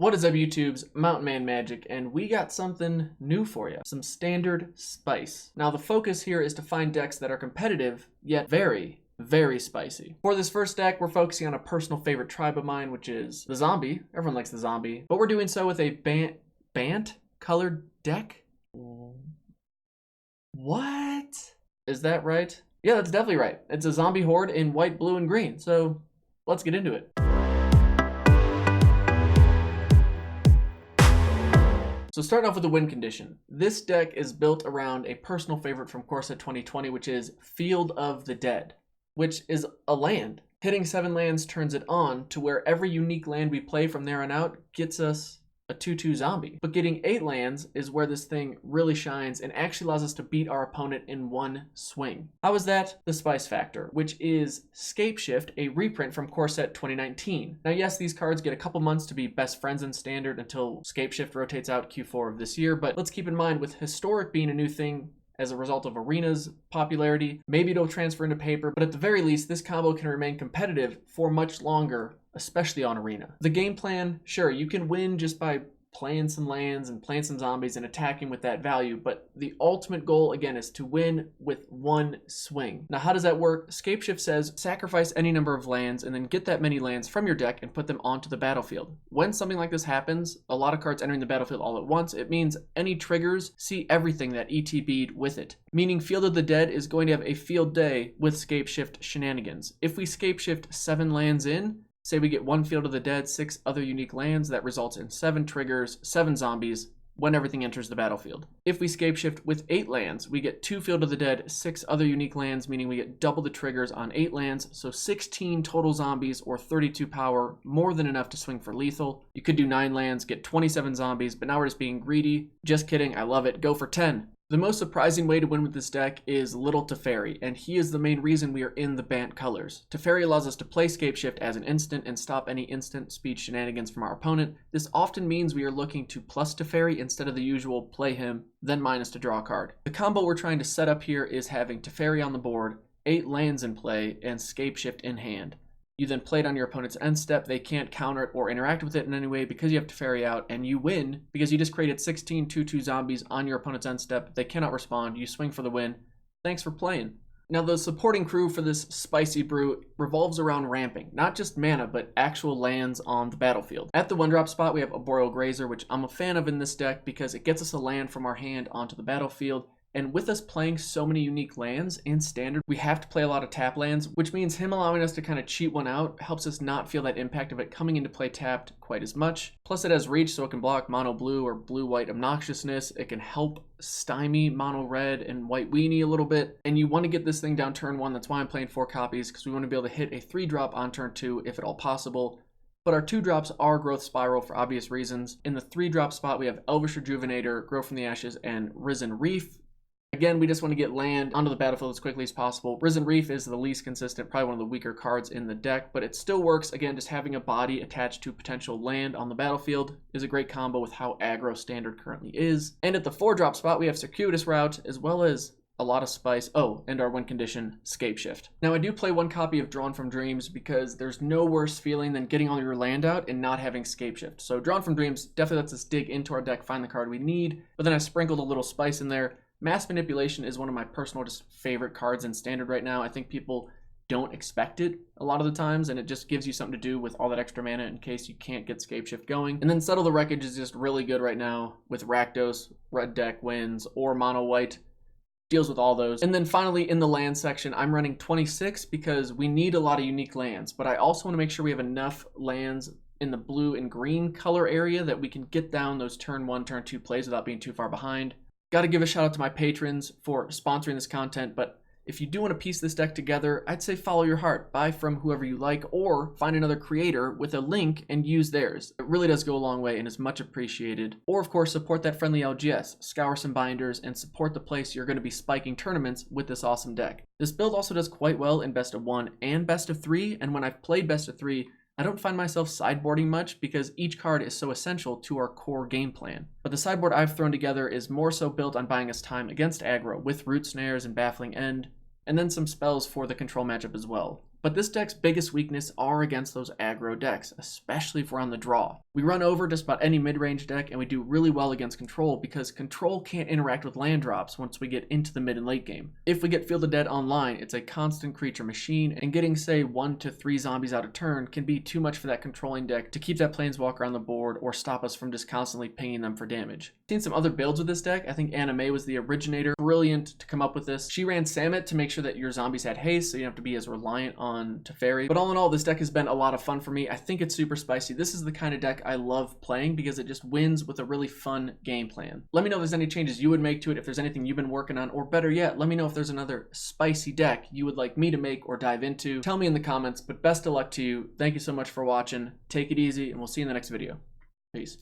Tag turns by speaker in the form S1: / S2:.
S1: What is up, YouTube's Mountain Man Magic, and we got something new for you. Some standard spice. Now the focus here is to find decks that are competitive, yet very, very spicy. For this first deck, we're focusing on a personal favorite tribe of mine, which is the zombie. Everyone likes the zombie, but we're doing so with a BANT colored deck? What? Is that right? Yeah, that's definitely right. It's a zombie horde in white, blue, and green, so let's get into it. So starting off with the win condition. This deck is built around a personal favorite from Core Set 2020, which is Field of the Dead, which is a land. Hitting 7 lands turns it on to where every unique land we play from there on out gets us a 2/2 zombie. But getting 8 lands is where this thing really shines and actually allows us to beat our opponent in one swing. How is that? The spice factor, which is Scapeshift, a reprint from Core Set 2019. Now yes, these cards get a couple months to be best friends in Standard until Scapeshift rotates out Q4 of this year, but let's keep in mind with Historic being a new thing as a result of Arena's popularity, maybe it'll transfer into Paper, but at the very least, this combo can remain competitive for much longer, especially on Arena. The game plan, sure, you can win just by playing some lands and playing some zombies and attacking with that value, but the ultimate goal, again, is to win with one swing. Now, how does that work? Scapeshift says sacrifice any number of lands and then get that many lands from your deck and put them onto the battlefield. When something like this happens, a lot of cards entering the battlefield all at once, it means any triggers see everything that ETB'd with it. Meaning Field of the Dead is going to have a field day with Scapeshift shenanigans. If we Scapeshift 7 lands in, say we get 1 Field of the Dead, 6 other unique lands, that results in 7 triggers, 7 zombies when everything enters the battlefield. If we Scapeshift with 8 lands, we get 2 Field of the Dead, 6 other unique lands, meaning we get double the triggers on 8 lands, so 16 total zombies or 32 power, more than enough to swing for lethal. You could do 9 lands, get 27 zombies, but now we're just being greedy. Just kidding, I love it, go for 10. The most surprising way to win with this deck is Little Teferi, and he is the main reason we are in the BANT colors. Teferi allows us to play Scapeshift as an instant and stop any instant speed shenanigans from our opponent. This often means we are looking to plus Teferi instead of the usual play him, then minus to draw a card. The combo we're trying to set up here is having Teferi on the board, 8 lands in play, and Scapeshift in hand. You then play it on your opponent's end step. They can't counter it or interact with it in any way because you have Teferi out, and you win because you just created 16 2/2 zombies on your opponent's end step. They cannot respond. You swing for the win. Thanks for playing. Now, the supporting crew for this spicy brew revolves around ramping, not just mana, but actual lands on the battlefield. At the 1-drop spot, we have Arboreal Grazer, which I'm a fan of in this deck because it gets us a land from our hand onto the battlefield. And with us playing so many unique lands in Standard, we have to play a lot of tap lands, which means him allowing us to kind of cheat one out helps us not feel that impact of it coming into play tapped quite as much. Plus it has reach, so it can block mono blue or blue white obnoxiousness. It can help stymie mono red and white weenie a little bit. And you want to get this thing down turn 1. That's why I'm playing 4 copies, because we want to be able to hit a 3-drop on turn 2 if at all possible. But our 2-drops are Growth Spiral for obvious reasons. In the 3-drop spot, we have Elvish Rejuvenator, Grow from the Ashes, and Risen Reef. Again, we just want to get land onto the battlefield as quickly as possible. Risen Reef is the least consistent, probably one of the weaker cards in the deck, but it still works. Again, just having a body attached to potential land on the battlefield is a great combo with how aggro Standard currently is. And at the 4-drop spot, we have Circuitous Route, as well as a lot of spice. Oh, and our win condition, Scapeshift. Now, I do play 1 copy of Drawn from Dreams because there's no worse feeling than getting all your land out and not having Scapeshift. So Drawn from Dreams definitely lets us dig into our deck, find the card we need, but then I sprinkled a little spice in there. Mass Manipulation is one of my personal just favorite cards in Standard right now. I think people don't expect it a lot of the times, and it just gives you something to do with all that extra mana in case you can't get Scapeshift going. And then Settle the Wreckage is just really good right now with Rakdos, red deck wins, or mono white. Deals with all those. And then finally in the land section, I'm running 26 because we need a lot of unique lands, but I also want to make sure we have enough lands in the blue and green color area that we can get down those turn 1, turn 2 plays without being too far behind. Got to give a shout out to my patrons for sponsoring this content, but if you do want to piece this deck together, I'd say follow your heart. Buy from whoever you like, or find another creator with a link and use theirs. It really does go a long way and is much appreciated. Or of course, support that friendly LGS, scour some binders, and support the place you're going to be spiking tournaments with this awesome deck. This build also does quite well in best of 1 and best of 3, and when I've played best of 3, I don't find myself sideboarding much because each card is so essential to our core game plan. But the sideboard I've thrown together is more so built on buying us time against aggro with Root Snares and Baffling End, and then some spells for the control matchup as well. But this deck's biggest weakness are against those aggro decks, especially if we're on the draw. We run over just about any mid-range deck, and we do really well against control because control can't interact with land drops once we get into the mid and late game. If we get Field of Dead online, it's a constant creature machine, and getting say 1 to 3 zombies out of turn can be too much for that controlling deck to keep that planeswalker on the board or stop us from just constantly pinging them for damage. I've seen some other builds with this deck. I think Anime was the originator. Brilliant to come up with this. She ran Samut to make sure that your zombies had haste, so you don't have to be as reliant on Teferi. But all in all, this deck has been a lot of fun for me. I think it's super spicy. This is the kind of deck I love playing because it just wins with a really fun game plan. Let me know if there's any changes you would make to it, if there's anything you've been working on, or better yet, let me know if there's another spicy deck you would like me to make or dive into. Tell me in the comments, but best of luck to you. Thank you so much for watching. Take it easy, and we'll see you in the next video. Peace.